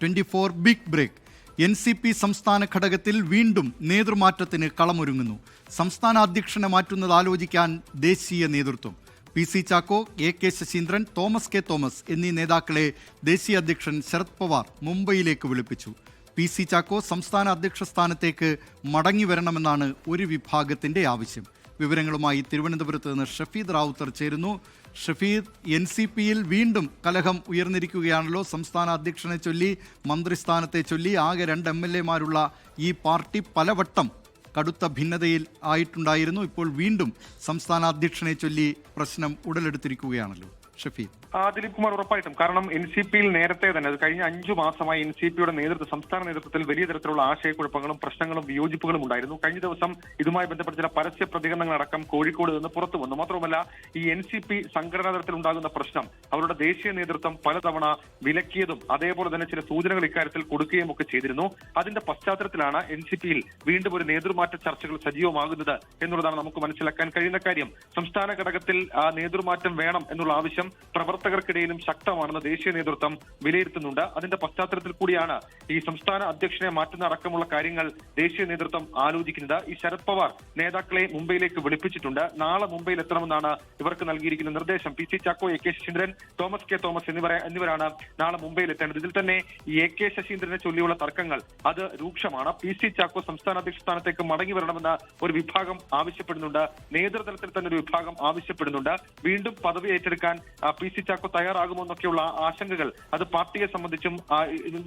24 big break. NCP സംസ്ഥാന ഘടകത്തിൽ വീണ്ടും നേതൃമാറ്റത്തിന് കളമൊരുങ്ങുന്നു. സംസ്ഥാന അധ്യക്ഷനെ മാറ്റുന്നത് ആലോചിക്കാൻ ദേശീയ നേതൃത്വം. PC Chacko, AK Saseendran, Thomas K Thomas എന്നീ നേതാക്കളെ ദേശീയ അധ്യക്ഷൻ ശരത് പവാർ മുംബൈയിലേക്ക് വിളിപ്പിച്ചു. PC ചാക്കോ സംസ്ഥാന അധ്യക്ഷ സ്ഥാനത്തേക്ക് മടങ്ങി വരണമെന്നാണ് ഒരു വിഭാഗത്തിന്റെ ആവശ്യം. വിവരങ്ങളുമായി തിരുവനന്തപുരത്ത് നിന്ന് ഷഫീദ് റാവുത്തർ ചേരുന്നു. ഷഫീദ്, NCPയിൽ വീണ്ടും കലഹം ഉയർന്നിരിക്കുകയാണല്ലോ. സംസ്ഥാന അധ്യക്ഷനെ ചൊല്ലി, മന്ത്രിസ്ഥാനത്തെ ചൊല്ലി ആകെ 2 MLA-മാരുള്ള ഈ പാർട്ടി പലവട്ടം കടുത്ത ഭിന്നതയിൽ ആയിട്ടുണ്ടായിരുന്നു. ഇപ്പോൾ വീണ്ടും സംസ്ഥാന അധ്യക്ഷനെ ചൊല്ലി പ്രശ്നം ഉടലെടുത്തിരിക്കുകയാണല്ലോ. ഷഫീദ്. ദിലീപ് കുമാർ, ഉറപ്പായിട്ടും. കാരണം NCPയിൽ നേരത്തെ തന്നെ കഴിഞ്ഞ 5 മാസമായി NCPയുടെ സംസ്ഥാന നേതൃത്വത്തിൽ വലിയ തരത്തിലുള്ള ആശയക്കുഴപ്പങ്ങളും പ്രശ്നങ്ങളും വിയോജിപ്പുകളും ഉണ്ടായിരുന്നു. കഴിഞ്ഞ ദിവസം ഇതുമായി ബന്ധപ്പെട്ട ചില പരസ്യ പ്രതികരണങ്ങളടക്കം കോഴിക്കോട് നിന്ന് പുറത്തു വന്നു. മാത്രമല്ല, ഈ NCP സംഘടനാ തലത്തിൽ ഉണ്ടാകുന്ന പ്രശ്നം അവരുടെ ദേശീയ നേതൃത്വം പലതവണ വിലക്കിയതും അതേപോലെ തന്നെ ചില സൂചനകൾ ഇക്കാര്യത്തിൽ കൊടുക്കുകയും ഒക്കെ ചെയ്തിരുന്നു. അതിന്റെ പശ്ചാത്തലത്തിലാണ് NCPയിൽ വീണ്ടും ഒരു നേതൃമാറ്റ ചർച്ചകൾ സജീവമാകുന്നത് എന്നുള്ളതാണ് നമുക്ക് മനസ്സിലാക്കാൻ കഴിയുന്ന കാര്യം. സംസ്ഥാന ഘടകത്തിൽ നേതൃമാറ്റം വേണം എന്നുള്ള ആവശ്യം പ്രവർത്തകർക്കിടയിലും ശക്തമാണെന്ന് ദേശീയ നേതൃത്വം വിലയിരുത്തുന്നുണ്ട്. അതിന്റെ പശ്ചാത്തലത്തിൽ കൂടിയാണ് ഈ സംസ്ഥാന അധ്യക്ഷനെ മാറ്റുന്ന അടക്കമുള്ള കാര്യങ്ങൾ ദേശീയ നേതൃത്വം ആലോചിക്കുന്നത്. ഈ ശരത് പവാർ നേതാക്കളെ മുംബൈയിലേക്ക് വിളിപ്പിച്ചിട്ടുണ്ട്. നാളെ മുംബൈയിൽ എത്തണമെന്നാണ് ഇവർക്ക് നൽകിയിരിക്കുന്ന നിർദ്ദേശം. PC Chacko, AK Saseendran, Thomas K Thomas എന്നിവരാണ് നാളെ മുംബൈയിൽ എത്തേണ്ടത്. ഇതിൽ തന്നെ ഈ AK ശശീന്ദ്രനെ ചൊല്ലിയുള്ള തർക്കങ്ങൾ അത് രൂക്ഷമാണ്. PC ചാക്കോ സംസ്ഥാന അധ്യക്ഷ സ്ഥാനത്തേക്ക് മടങ്ങി വരണമെന്ന് ഒരു വിഭാഗം ആവശ്യപ്പെടുന്നുണ്ട്. നേതൃതലത്തിൽ തന്നെ ഒരു വിഭാഗം ആവശ്യപ്പെടുന്നുണ്ട്. വീണ്ടും പദവി ഏറ്റെടുക്കാൻ PC ചാക്കോ തയ്യാറാകുമോ എന്നൊക്കെയുള്ള ആശങ്കകൾ അത് പാർട്ടിയെ സംബന്ധിച്ചും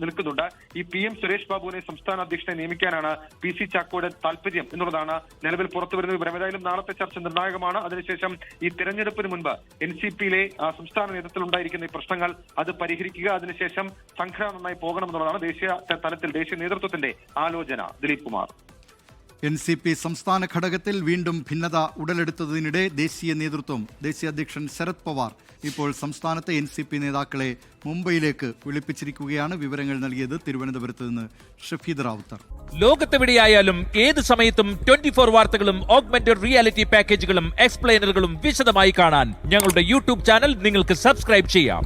നിൽക്കുന്നുണ്ട്. ഈ PM സുരേഷ് ബാബുവിനെ സംസ്ഥാന അധ്യക്ഷനെ നിയമിക്കാനാണ് PC ചാക്കോയുടെ താല്പര്യം എന്നുള്ളതാണ് നിലവിൽ പുറത്തുവരുന്ന വിവരം. ഏതായാലും നാളത്തെ ചർച്ച നിർണായകമാണ്. അതിനുശേഷം ഈ തെരഞ്ഞെടുപ്പിന് മുൻപ് NCPയിലെ സംസ്ഥാന നേതൃത്വത്തിൽ ഉണ്ടായിരിക്കുന്ന ഈ പ്രശ്നങ്ങൾ അത് പരിഹരിക്കുക, അതിനുശേഷം സംഘടന നന്നായി പോകണമെന്നുള്ളതാണ് ദേശീയ തലത്തിൽ ദേശീയ നേതൃത്വത്തിന്റെ ആലോചന. ദിലീപ് കുമാർ. NCP സംസ്ഥാന ഘടകത്തിൽ വീണ്ടും ഭിന്നത ഉടലെടുത്തതിനിടെ ദേശീയ നേതൃത്വം, ദേശീയ അധ്യക്ഷൻ ശരത് പവാർ ഇപ്പോൾ സംസ്ഥാനത്തെ NCP നേതാക്കളെ മുംബൈയിലേക്ക് വിളിപ്പിച്ചിരിക്കുകയാണ്. വിവരങ്ങൾ നൽകിയത് തിരുവനന്തപുരത്ത് നിന്ന് ഷഫീദ് റാവുത്തർ. ലോകത്തെവിടെയായാലും ഏത് സമയത്തും 24 വാർത്തകളും ഓഗ്മെന്റഡ് റിയാലിറ്റി പാക്കേജുകളും എക്സ്പ്ലെയിനറുകളും വിശദമായി കാണാൻ ഞങ്ങളുടെ YouTube ചാനൽ നിങ്ങൾക്ക് സബ്സ്ക്രൈബ് ചെയ്യാം.